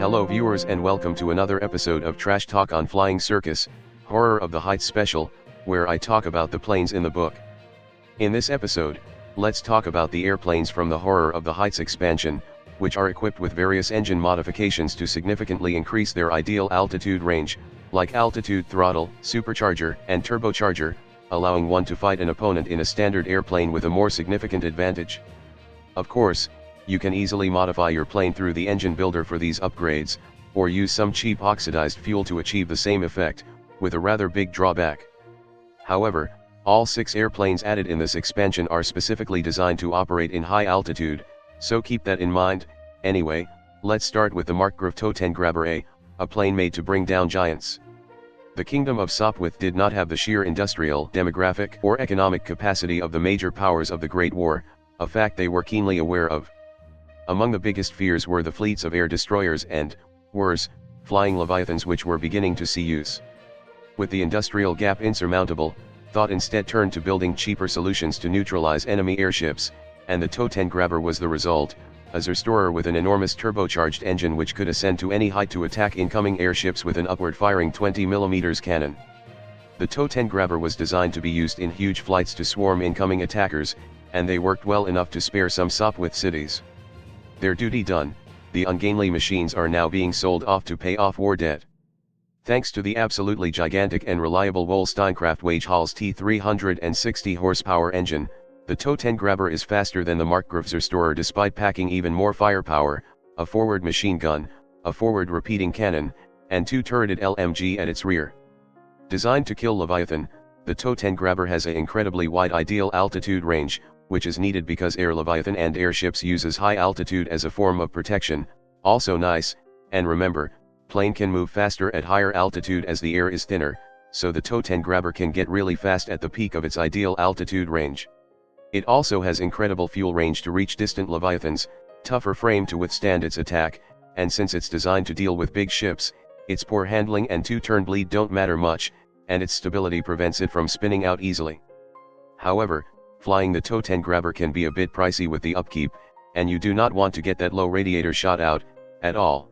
Hello viewers and welcome to another episode of Trashtalk on Flying Circus, Horror of the Heights special, where I talk about the planes in the book. In this episode, let's talk about the airplanes from the Horror of the Heights expansion, which are equipped with various engine modifications to significantly increase their ideal altitude range, like altitude throttle, supercharger, and turbocharger, allowing one to fight an opponent in a standard airplane with a more significant advantage. Of course, you can easily modify your plane through the engine builder for these upgrades, or use some cheap oxidized fuel to achieve the same effect, with a rather big drawback. However, all 6 airplanes added in this expansion are specifically designed to operate in high altitude, so keep that in mind. Anyway, let's start with the Markgraf Totengräber a plane made to bring down giants. The Kingdom of Sopwith did not have the sheer industrial, demographic, or economic capacity of the major powers of the Great War, a fact they were keenly aware of. Among the biggest fears were the fleets of air destroyers and, worse, flying Leviathans which were beginning to see use. With the industrial gap insurmountable, thought instead turned to building cheaper solutions to neutralize enemy airships, and the Totengräber was the result, a Zerstörer with an enormous turbocharged engine which could ascend to any height to attack incoming airships with an upward-firing 20mm cannon. The Totengräber was designed to be used in huge flights to swarm incoming attackers, and they worked well enough to spare some Sopwith cities. Their duty done, the ungainly machines are now being sold off to pay off war debt. Thanks to the absolutely gigantic and reliable Wollstonecraft Wagehall's T360 horsepower engine, the Totengräber is faster than the Markgraf Zerstörer despite packing even more firepower, a forward machine gun, a forward repeating cannon, and 2 turreted LMG at its rear. Designed to kill Leviathan, the Totengräber has an incredibly wide ideal altitude range, which is needed because air Leviathan and airships uses high altitude as a form of protection. Also nice, and remember, plane can move faster at higher altitude as the air is thinner, so the Totengräber can get really fast at the peak of its ideal altitude range. It also has incredible fuel range to reach distant Leviathans, tougher frame to withstand its attack, and since it's designed to deal with big ships, its poor handling and 2-turn bleed don't matter much, and its stability prevents it from spinning out easily. However, flying the Totengräber can be a bit pricey with the upkeep, and you do not want to get that low radiator shot out, at all.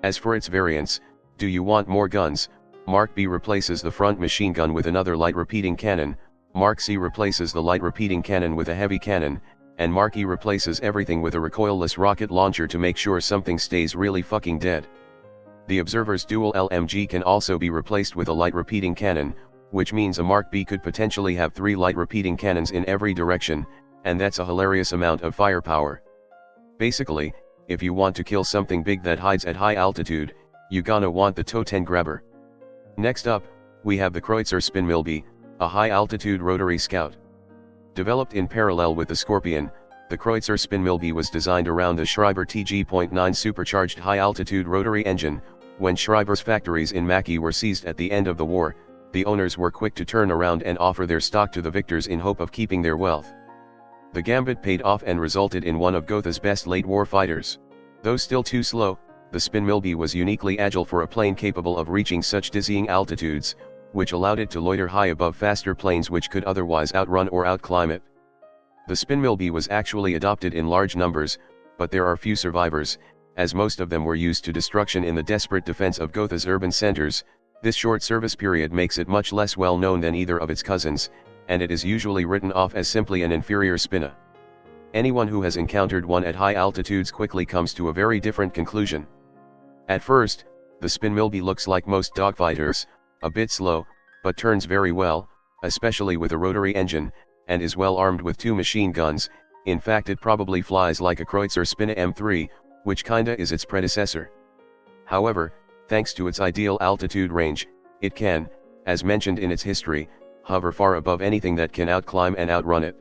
As for its variants, do you want more guns? Mark B replaces the front machine gun with another light repeating cannon, Mark C replaces the light repeating cannon with a heavy cannon, and Mark E replaces everything with a recoilless rocket launcher to make sure something stays really fucking dead. The Observer's dual LMG can also be replaced with a light repeating cannon, which means a Mark B could potentially have 3 light repeating cannons in every direction, and that's a hilarious amount of firepower. Basically, if you want to kill something big that hides at high altitude, you gonna want the Totengräber. Next up, we have the Kreutzer Spinnmilbe, a high-altitude rotary scout. Developed in parallel with the Scorpion, the Kreutzer Spinnmilbe was designed around the Schreiber TG.9 supercharged high-altitude rotary engine. When Schreiber's factories in Macchi were seized at the end of the war, the owners were quick to turn around and offer their stock to the victors in hope of keeping their wealth. The gambit paid off and resulted in one of Gotha's best late-war fighters. Though still too slow, the Spinnmilbe was uniquely agile for a plane capable of reaching such dizzying altitudes, which allowed it to loiter high above faster planes which could otherwise outrun or outclimb it. The Spinnmilbe was actually adopted in large numbers, but there are few survivors, as most of them were used to destruction in the desperate defense of Gotha's urban centers. This short service period makes it much less well known than either of its cousins, and it is usually written off as simply an inferior Spinna. Anyone who has encountered one at high altitudes quickly comes to a very different conclusion. At first, the Spinnmilbe looks like most dogfighters, a bit slow, but turns very well, especially with a rotary engine, and is well armed with 2 machine guns. In fact, it probably flies like a Kreutzer Spinna M3, which kinda is its predecessor. However, thanks to its ideal altitude range, it can, as mentioned in its history, hover far above anything that can outclimb and outrun it.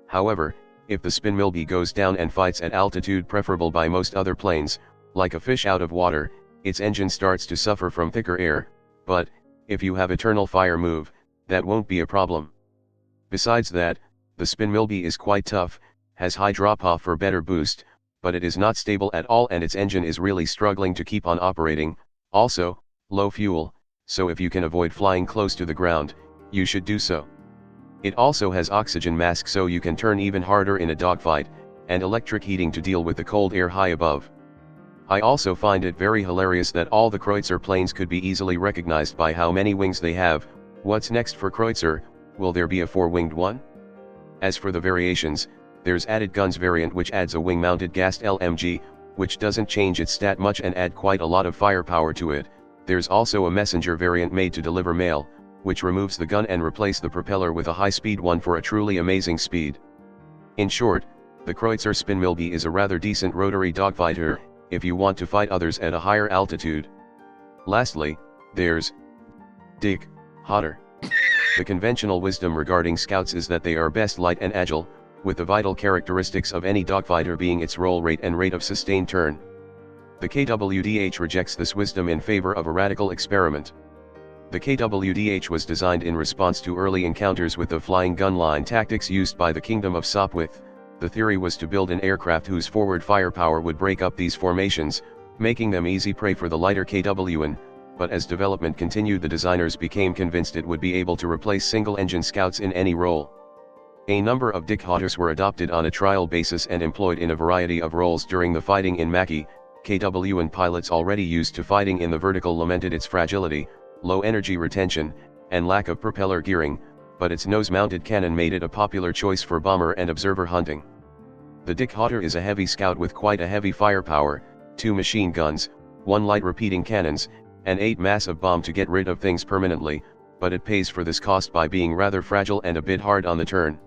However, if the Spinnmilbe goes down and fights at altitude preferable by most other planes, like a fish out of water, its engine starts to suffer from thicker air, but, if you have eternal fire move, that won't be a problem. Besides that, the Spinnmilbe is quite tough, has high drop-off for better boost, but it is not stable at all and its engine is really struggling to keep on operating. Also, low fuel, so if you can avoid flying close to the ground, you should do so. It also has oxygen mask so you can turn even harder in a dogfight, and electric heating to deal with the cold air high above. I also find it very hilarious that all the Kreutzer planes could be easily recognized by how many wings they have. What's next for Kreutzer? Will there be a 4-winged one? As for the variations, there's added guns variant which adds a wing-mounted gassed LMG, which doesn't change its stat much and add quite a lot of firepower to it. There's also a messenger variant made to deliver mail, which removes the gun and replace the propeller with a high-speed one for a truly amazing speed. In short, the Kreutzer Spinnmilbe is a rather decent rotary dogfighter, if you want to fight others at a higher altitude. Lastly, there's Dickhotter. The conventional wisdom regarding scouts is that they are best light and agile, with the vital characteristics of any dogfighter being its roll rate and rate of sustained turn. The KWDH rejects this wisdom in favor of a radical experiment. The KWDH was designed in response to early encounters with the flying gun line tactics used by the Kingdom of Sopwith. The theory was to build an aircraft whose forward firepower would break up these formations, making them easy prey for the lighter KWN, but as development continued the designers became convinced it would be able to replace single-engine scouts in any role. A number of Dickhotters were adopted on a trial basis and employed in a variety of roles during the fighting in Macchi. KWN pilots already used to fighting in the vertical lamented its fragility, low energy retention, and lack of propeller gearing, but its nose-mounted cannon made it a popular choice for bomber and observer hunting. The Dickhotter is a heavy scout with quite a heavy firepower, 2 machine guns, 1 light repeating cannons, and 8 massive bomb to get rid of things permanently, but it pays for this cost by being rather fragile and a bit hard on the turn.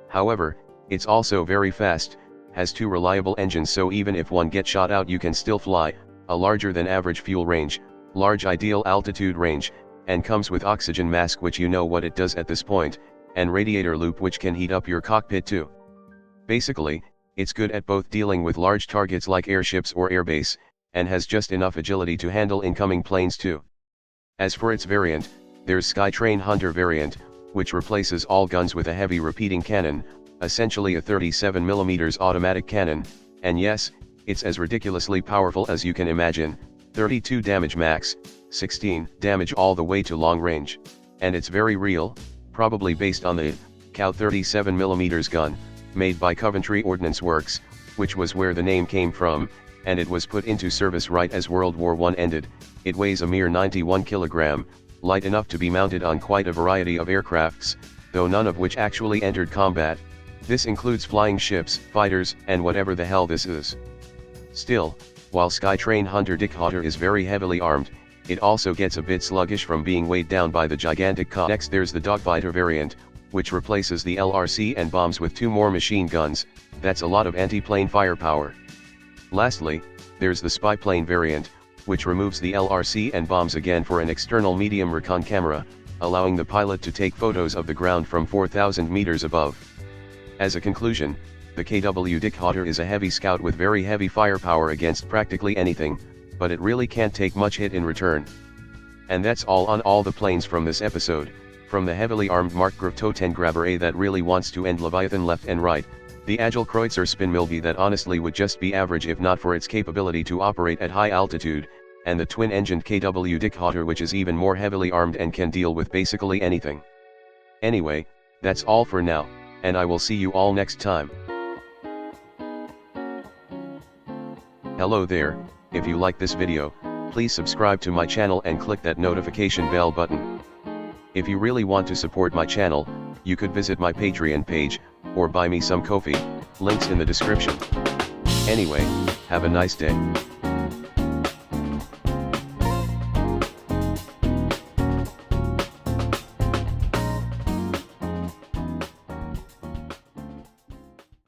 However, it's also very fast, has 2 reliable engines so even if one gets shot out you can still fly, a larger than average fuel range, large ideal altitude range, and comes with oxygen mask which you know what it does at this point, and radiator loop which can heat up your cockpit too. Basically, it's good at both dealing with large targets like airships or airbase, and has just enough agility to handle incoming planes too. As for its variant, there's Skytrain Hunter variant, which replaces all guns with a heavy repeating cannon, essentially a 37mm automatic cannon, and yes, it's as ridiculously powerful as you can imagine, 32 damage max, 16 damage all the way to long range, and it's very real, probably based on the Cow 37mm gun, made by Coventry Ordnance Works, which was where the name came from, and it was put into service right as World War I ended. It weighs a mere 91 kg, light enough to be mounted on quite a variety of aircrafts, though none of which actually entered combat. This includes flying ships, fighters, and whatever the hell this is. Still, while Skytrain Hunter Dickhotter is very heavily armed, it also gets a bit sluggish from being weighed down by the gigantic cock. Next there's the Dogfighter variant, which replaces the LRC and bombs with 2 more machine guns. That's a lot of anti-plane firepower. Lastly, there's the spy plane variant, which removes the LRC and bombs again for an external medium recon camera, allowing the pilot to take photos of the ground from 4,000 meters above. As a conclusion, the KW Dickhotter is a heavy scout with very heavy firepower against practically anything, but it really can't take much hit in return. And that's all on all the planes from this episode, from the heavily armed Markgraf Totengräber A that really wants to end Leviathan left and right, the agile Kreutzer Spinnmilbe that honestly would just be average if not for its capability to operate at high altitude, and the twin-engined KW Dickhotter which is even more heavily armed and can deal with basically anything. Anyway, that's all for now, and I will see you all next time. Hello there, if you like this video, please subscribe to my channel and click that notification bell button. If you really want to support my channel, you could visit my Patreon page, or buy me some coffee, links in the description. Anyway, have a nice day.